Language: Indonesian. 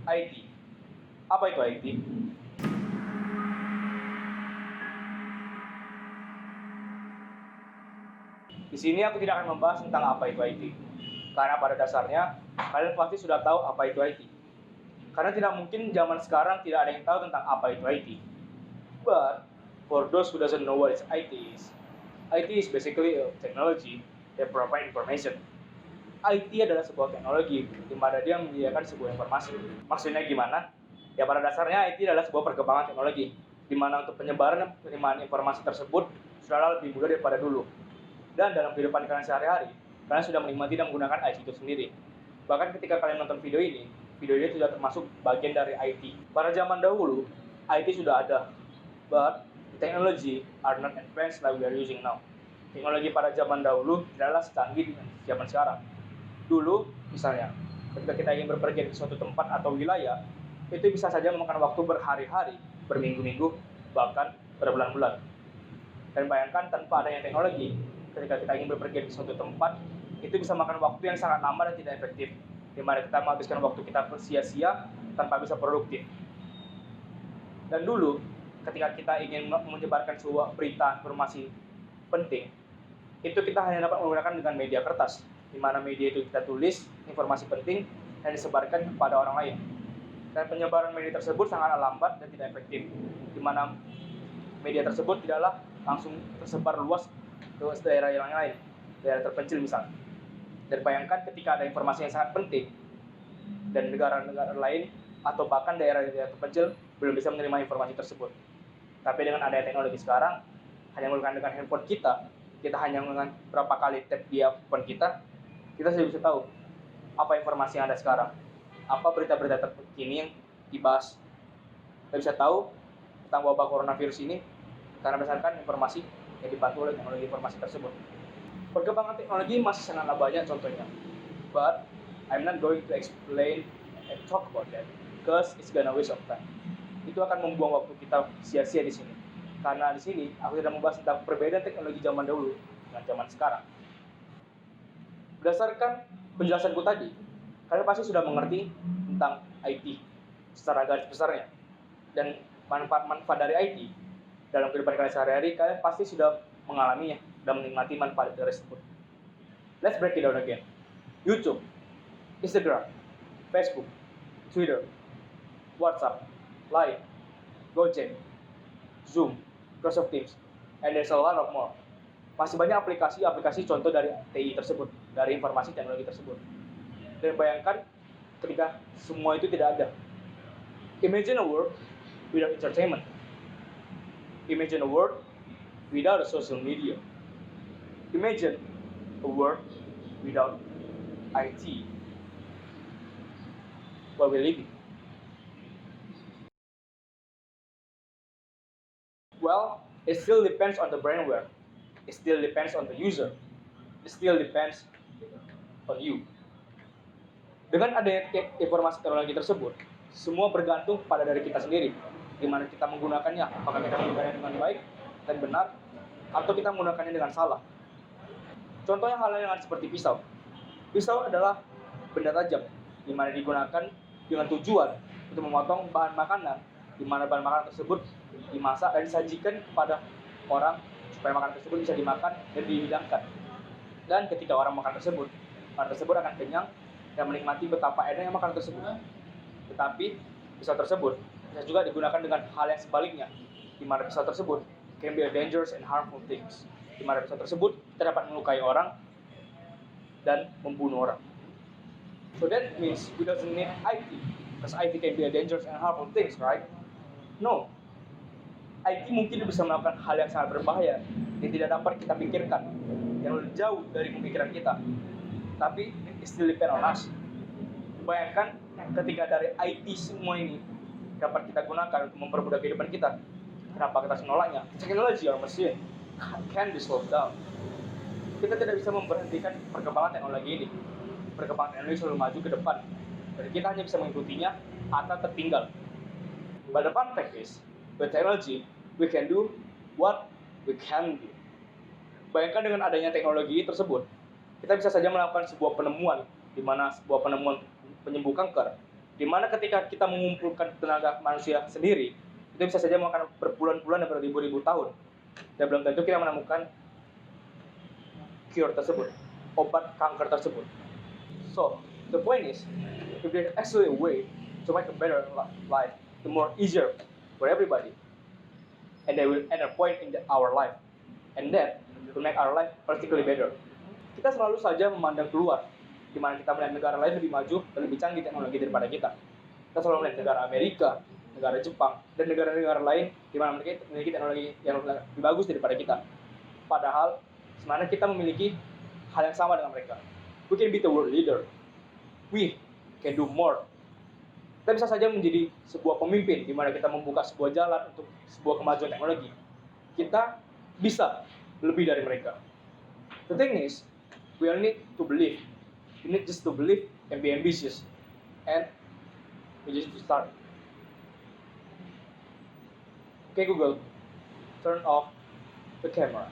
IT. Apa itu IT? Di sini aku tidak akan membahas tentang apa itu IT. Karena pada dasarnya, kalian pasti sudah tahu apa itu IT. Karena tidak mungkin zaman sekarang tidak ada yang tahu tentang apa itu IT. But, for those who doesn't know what is IT is basically a technology that provide information. IT adalah sebuah teknologi di mana dia menyediakan sebuah informasi. Maksudnya gimana? Ya pada dasarnya IT adalah sebuah perkembangan teknologi di mana untuk penyebaran dan penerimaan informasi tersebut sudah lebih mudah daripada dulu. Dan dalam kehidupan kalian sehari-hari, kalian sudah menikmati dan menggunakan IT itu sendiri. Bahkan ketika kalian nonton video ini sudah termasuk bagian dari IT. Pada zaman dahulu, IT sudah ada, but technology are not advanced like we are using now. Teknologi pada zaman dahulu tidaklah secanggih dengan zaman sekarang. Dulu, misalnya, ketika kita ingin berpergian ke suatu tempat atau wilayah, itu bisa saja memakan waktu berhari-hari, berminggu-minggu, bahkan berbulan-bulan. Dan bayangkan tanpa adanya teknologi, ketika kita ingin berpergian ke suatu tempat, itu bisa makan waktu yang sangat lama dan tidak efektif, di mana kita menghabiskan waktu kita sia-sia tanpa bisa produktif. Dan dulu, ketika kita ingin menyebarkan sebuah berita informasi penting, itu kita hanya dapat menggunakan dengan media kertas, di mana media itu kita tulis informasi penting dan disebarkan kepada orang lain. Dan penyebaran media tersebut sangat lambat dan tidak efektif, di mana media tersebut tidaklah langsung tersebar luas ke daerah yang lain, daerah terpencil misalnya. Dan bayangkan ketika ada informasi yang sangat penting dan negara-negara lain atau bahkan daerah-daerah terpencil belum bisa menerima informasi tersebut. Tapi dengan adanya teknologi sekarang, hanya menggunakan dengan handphone kita hanya menggunakan berapa kali tap di handphone kita sudah bisa tahu apa informasi yang ada sekarang, apa berita-berita terkini yang dibahas. Kita bisa tahu tentang wabah coronavirus ini karena berdasarkan informasi yang dibantu oleh teknologi informasi tersebut. Perkembangan teknologi masih sangatlah banyak contohnya, but I'm not going to explain and talk about that because it's gonna waste of time. Itu akan membuang waktu kita sia-sia di sini. Karena di sini aku tidak membahas tentang perbedaan teknologi zaman dahulu dengan zaman sekarang. Berdasarkan penjelasanku tadi, kalian pasti sudah mengerti tentang IT secara garis besarnya dan manfaat-manfaat dari IT dalam kehidupan kalian sehari-hari. Kalian pasti sudah mengalaminya dan menikmati manfaat tersebut. Let's break it down again. YouTube, Instagram, Facebook, Twitter, WhatsApp, Line, Gojek, Zoom, Microsoft Teams, and there's a lot of more. Masih banyak aplikasi-aplikasi contoh dari TI tersebut, dari informasi teknologi tersebut. Dan bayangkan ketika semua itu tidak ada. Imagine a world without entertainment. Imagine a world without a social media. Imagine a world without IT. What we live in. Well, it still depends on the brandware. It still depends on the user. It still depends on you. Dengan adanya informasi teknologi tersebut, semua bergantung pada dari kita sendiri. Gimana kita menggunakannya, apakah kita menggunakannya dengan baik dan benar, atau kita menggunakannya dengan salah. Contohnya hal yang seperti pisau. Pisau adalah benda tajam, di mana digunakan dengan tujuan untuk memotong bahan makanan, di mana bahan makanan tersebut dimasak dan disajikan kepada orang supaya makanan tersebut bisa dimakan dan dihidangkan. Dan ketika orang makan tersebut akan kenyang dan menikmati betapa enaknya makanan tersebut. Tetapi pisau tersebut bisa juga digunakan dengan hal yang sebaliknya, di mana pisau tersebut can be a dangerous and harmful things, di mana pisau tersebut dapat melukai orang dan membunuh orang. So that means we doesn't need IT, because IT can be a dangerous and harmful things, right? No. IT mungkin bisa melakukan hal yang sangat berbahaya yang tidak dapat kita pikirkan, yang lebih jauh dari pemikiran kita. Tapi it still depend on us. Bayangkan ketika dari IT semua ini dapat kita gunakan untuk mempermudah kehidupan kita, kenapa kita menolaknya? Technology or machine can be slowed down. Kita tidak bisa memberhentikan perkembangan teknologi ini. Perkembangan teknologi selalu maju ke depan, dan kita hanya bisa mengikutinya atau tertinggal. But the fun fact is, with technology, we can do what we can do. Bayangkan dengan adanya teknologi tersebut, kita bisa saja melakukan sebuah penemuan, di mana sebuah penemuan penyembuh kanker Dimana ketika kita mengumpulkan tenaga manusia sendiri, itu bisa saja memakan berbulan-bulan dan beribu-ribu tahun. Dan belum tentu kita menemukan cure tersebut, obat kanker tersebut. So, the point is, if there's actually a way to make a better life, the more easier for everybody, and they will add a point in our life, and that will make our life particularly better. Kita selalu saja memandang keluar, di mana kita melihat negara lain lebih maju dan lebih canggih teknologi daripada kita. Kita selalu melihat negara Amerika, negara Jepang, dan negara-negara lain di mana mereka memiliki teknologi yang lebih bagus daripada kita. Padahal sebenarnya kita memiliki hal yang sama dengan mereka. We can be the world leader. We can do more. Kita bisa saja menjadi sebuah pemimpin di mana kita membuka sebuah jalan untuk sebuah kemajuan teknologi. Kita bisa lebih dari mereka. The thing is, we all need to believe. We need just to believe and be ambitious. And we just to start. Okay, Google, turn off the camera.